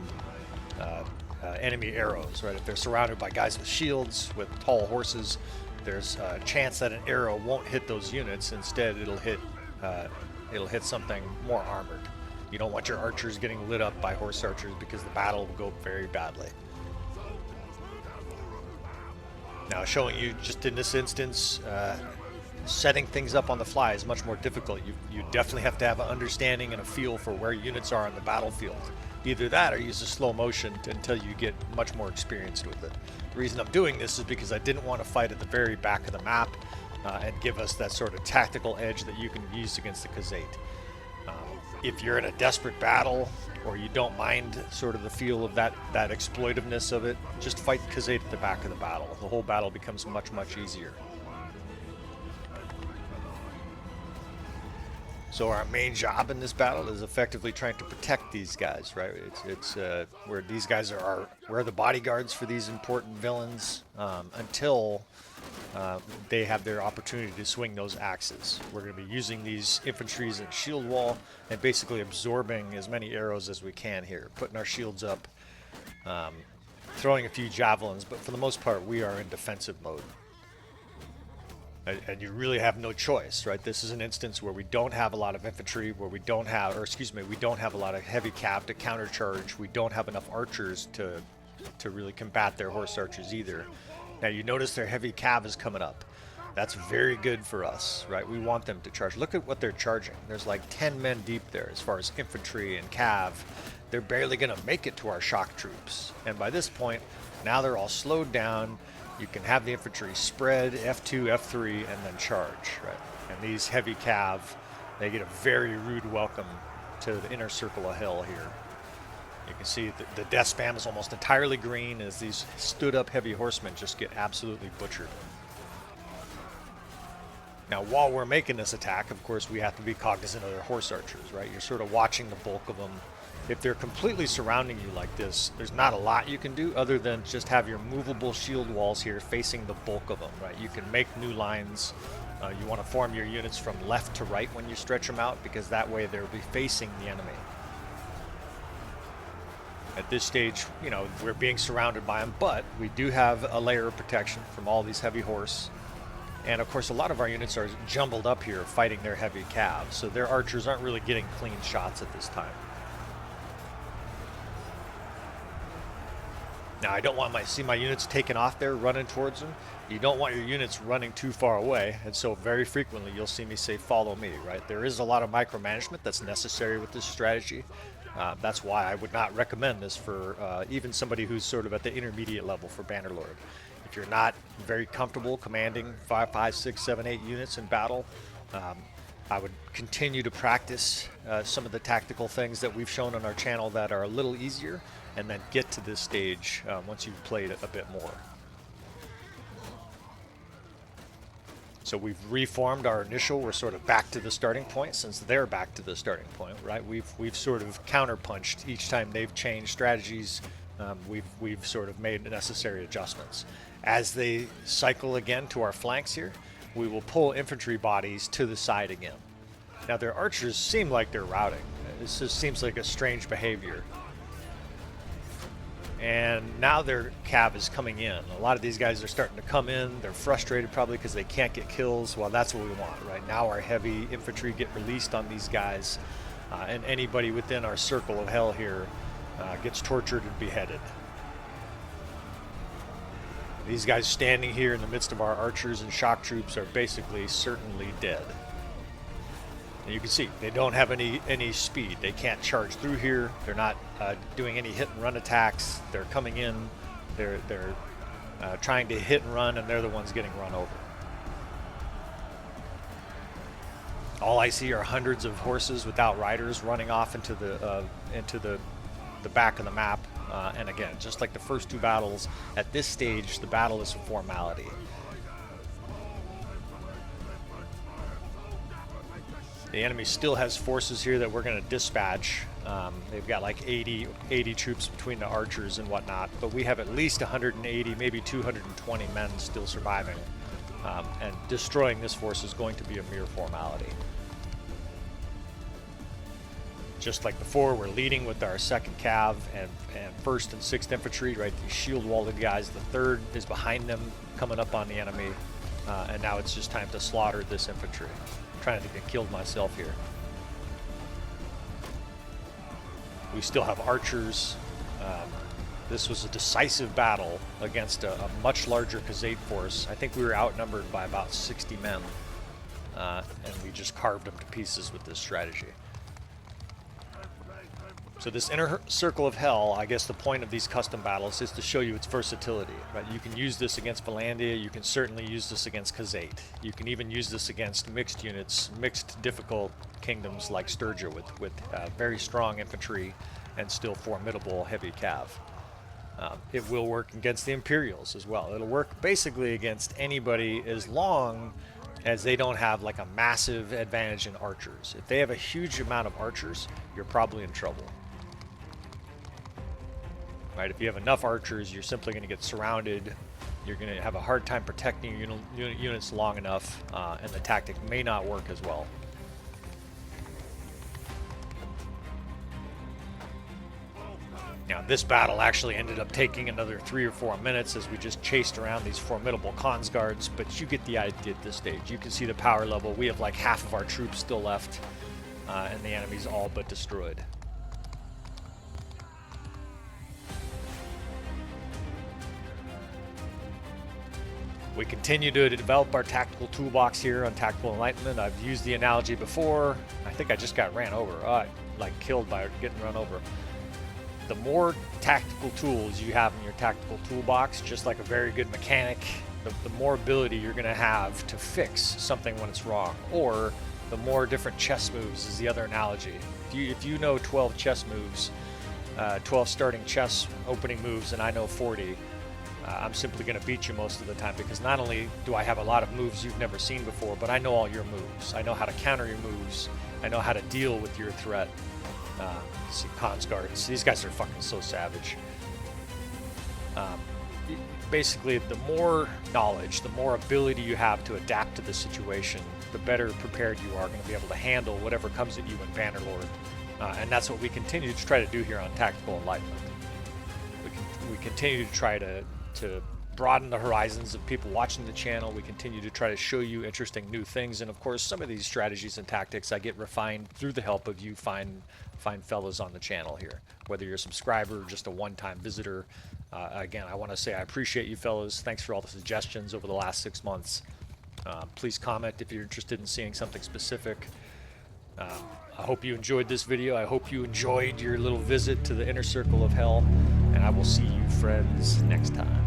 enemy arrows, right? If they're surrounded by guys with shields, with tall horses, there's a chance that an arrow won't hit those units. Instead, it'll hit something more armored. You don't want your archers getting lit up by horse archers because the battle will go very badly. Now, showing you just in this instance, setting things up on the fly is much more difficult. You definitely have to have an understanding and a feel for where units are on the battlefield. Either that or use a slow motion until you get much more experienced with it. The reason I'm doing this is because I didn't want to fight at the very back of the map and give us that sort of tactical edge that you can use against the Khuzaite. If you're in a desperate battle, or you don't mind sort of the feel of that exploitiveness of it, just fight Khuzaite at the back of the battle. The whole battle becomes much, much easier. So our main job in this battle is effectively trying to protect these guys, right? It's where these guys we're the bodyguards for these important villains until they have their opportunity to swing those axes. We're going to be using these infantries and shield wall and basically absorbing as many arrows as we can here, putting our shields up, throwing a few javelins, but for the most part we are in defensive mode. And you really have no choice, right? This is an instance where we don't have a lot of infantry, where we don't have a lot of heavy cav to countercharge. We don't have enough archers to really combat their horse archers either. Now you notice their heavy cav is coming up. That's very good for us, right? We want them to charge. Look at what they're charging. There's like 10 men deep there as far as infantry and cav. They're barely going to make it to our shock troops. And by this point, now they're all slowed down. you can have the infantry spread, F2, F3, and then charge, right? And these heavy cav, they get a very rude welcome to the inner circle of hell here. You can see the death spam is almost entirely green as these stood up heavy horsemen just get absolutely butchered. Now, while we're making this attack, of course, we have to be cognizant of their horse archers, right? You're sort of watching the bulk of them. If they're completely surrounding you like this, there's not a lot you can do other than just have your movable shield walls here facing the bulk of them, right? You can make new lines. You want to form your units from left to right when you stretch them out, because that way they'll be facing the enemy. At this stage, you know, we're being surrounded by them, but we do have a layer of protection from all these heavy horse. And of course, a lot of our units are jumbled up here fighting their heavy calves, so their archers aren't really getting clean shots at this time. Now, I don't want my units taken off there running towards them. You don't want your units running too far away, and so very frequently you'll see me say, follow me, right? There is a lot of micromanagement that's necessary with this strategy. That's why I would not recommend this for even somebody who's sort of at the intermediate level for Bannerlord. If you're not very comfortable commanding 5, 6, 7, 8 units in battle, I would continue to practice some of the tactical things that we've shown on our channel that are a little easier, and then get to this stage once you've played it a bit more. So we've reformed our initial. We're sort of back to the starting point since they're back to the starting point, right? We've sort of counterpunched each time they've changed strategies. We've sort of made necessary adjustments. As they cycle again to our flanks here, we will pull infantry bodies to the side again. Now their archers seem like they're routing. This just seems like a strange behavior. And now their cav is coming in. A lot of these guys are starting to come in. They're frustrated probably because they can't get kills. Well, that's what we want, right? Now our heavy infantry get released on these guys, and anybody within our circle of hell here gets tortured and beheaded. These guys standing here in the midst of our archers and shock troops are basically certainly dead. And you can see they don't have any speed. They can't charge through here. They're not doing any hit and run attacks. They're coming in. They're trying to hit and run, and they're the ones getting run over. All I see are hundreds of horses without riders running off into the back of the map. And again, just like the first two battles, at this stage, the battle is a formality. The enemy still has forces here that we're going to dispatch. They've got like 80 troops between the archers and whatnot, but we have at least 180, maybe 220 men still surviving. And destroying this force is going to be a mere formality. Just like before, we're leading with our 2nd Cav and 1st and 6th Infantry, right? These shield-walled guys. The 3rd is behind them, coming up on the enemy. And now it's just time to slaughter this infantry. I'm trying to get killed myself here. We still have archers. This was a decisive battle against a much larger Khuzaite force. I think we were outnumbered by about 60 men. And we just carved them to pieces with this strategy. So this inner circle of hell, I guess the point of these custom battles is to show you its versatility, right? You can use this against Vlandia, you can certainly use this against Khuzaite. You can even use this against mixed units, mixed difficult kingdoms like Sturgia with very strong infantry and still formidable heavy cav. It will work against the Imperials as well. It'll work basically against anybody as long as they don't have like a massive advantage in archers. If they have a huge amount of archers, you're probably in trouble. Right, if you have enough archers, you're simply going to get surrounded. You're going to have a hard time protecting your units long enough, and the tactic may not work as well. Now, this battle actually ended up taking another 3 or 4 minutes as we just chased around these formidable Khans guards, but you get the idea at this stage. You can see the power level. We have like half of our troops still left, and the enemy's all but destroyed. We continue to develop our tactical toolbox here on Tactical Enlightenment. I've used the analogy before. I think I just got ran over. Like killed by getting run over. the more tactical tools you have in your tactical toolbox, just like a very good mechanic, the more ability you're going to have to fix something when it's wrong. Or the more different chess moves is the other analogy. If you know 12 chess moves, 12 starting chess opening moves, and I know 40, I'm simply going to beat you most of the time, because not only do I have a lot of moves you've never seen before, but I know all your moves. I know how to counter your moves. I know how to deal with your threat. See, Khan's guards. These guys are fucking so savage. Basically, the more knowledge, the more ability you have to adapt to the situation, the better prepared you are going to be able to handle whatever comes at you in Bannerlord. And that's what we continue to try to do here on Tactical Enlightenment. We continue to try to broaden the horizons of people watching the channel. We continue to try to show you interesting new things, and of course some of these strategies and tactics I get refined through the help of you fine fellows on the channel here, whether you're a subscriber or just a one-time visitor. Again, I want to say I appreciate you fellows. Thanks for all the suggestions over the last 6 months. Please comment if you're interested in seeing something specific. I hope you enjoyed this video. I hope you enjoyed your little visit to the inner circle of hell, and I will see you friends next time.